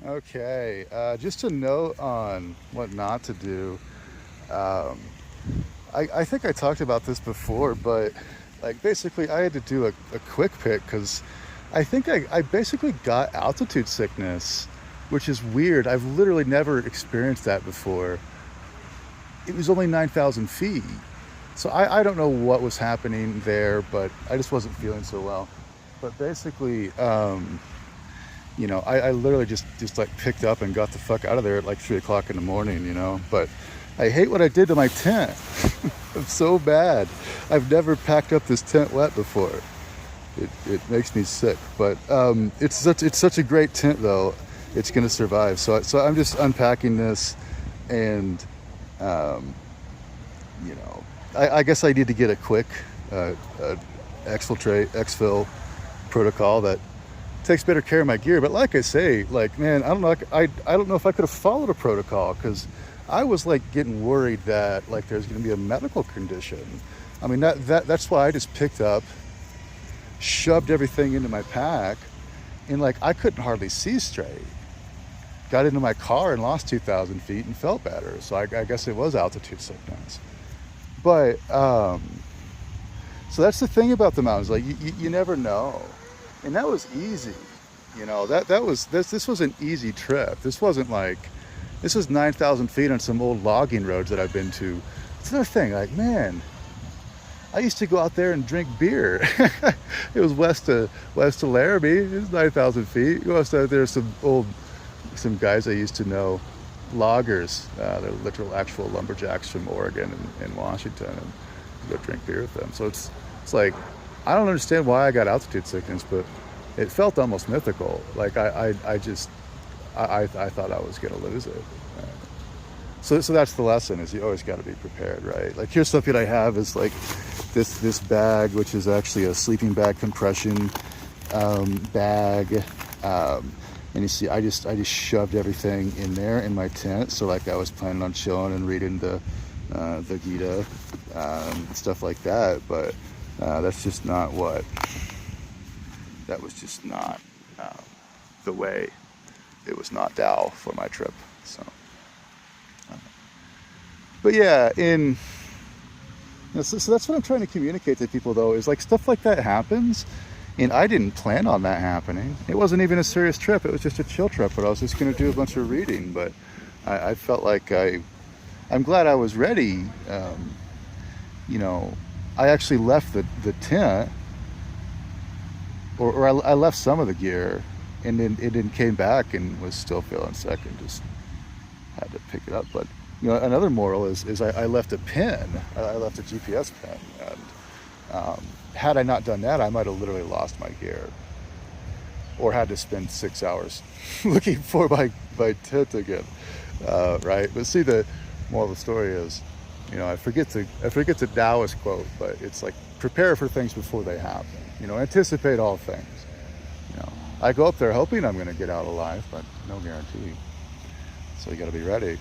Okay, just a note on what not to do. Um, I think I talked about this before, but like basically I had to do a quick pick because I think I basically got altitude sickness, which is weird. I've literally never experienced that before. It was only 9,000 feet. So I don't know what was happening there, but I just wasn't feeling so well. But basically, I literally just like picked up and got the fuck out of there at like 3 o'clock in the morning. But I hate what I did to my tent. It's so bad. I've never packed up this tent wet before. It makes me sick, but it's such a great tent though. It's gonna survive. So I'm just unpacking this, and you know, I guess I need to get a quick exfil protocol that takes better care of my gear. But like I say, like, man, I don't know if I could have followed a protocol, because I was like getting worried that like there's going to be a medical condition. I mean, that's why I just picked up, shoved everything into my pack, and like I couldn't hardly see straight. Got into my car and lost 2,000 feet and felt better. So I guess it was altitude sickness. But so that's the thing about the mountains. Like you never know. And that was easy. This was an easy trip. This wasn't like, this was 9,000 feet on some old logging roads that I've been to. It's another thing, like, man, I used to go out there and drink beer. It was west of Laramie. It was 9,000 feet. Go out there, some guys I used to know, loggers. They're literal actual lumberjacks from Oregon and Washington, and go drink beer with them. So it's like, I don't understand why I got altitude sickness, but it felt almost mythical. Like I thought I was gonna lose it. So that's the lesson, is you always got to be prepared, right? Like, here's something I have is like this bag, which is actually a sleeping bag compression bag. And you see, I just shoved everything in there in my tent. So like I was planning on chilling and reading the Gita, stuff like that. But that's just not that was just not the way. It was not Tao for my trip. So, but yeah, so that's what I'm trying to communicate to people though, is like stuff like that happens. And I didn't plan on that happening. It wasn't even a serious trip. It was just a chill trip, but I was just going to do a bunch of reading. But I felt like I'm glad I was ready. I actually left the tent, or I left some of the gear, and then came back and was still feeling sick and just had to pick it up. But another moral is I left a pin. I left a GPS pin, and had I not done that, I might have literally lost my gear, or had to spend 6 hours looking for my tent again. Right? But see, the moral of the story is, I forget the Taoist quote, but it's like, prepare for things before they happen. Anticipate all things. I go up there hoping I'm going to get out alive, but no guarantee. So you got to be ready.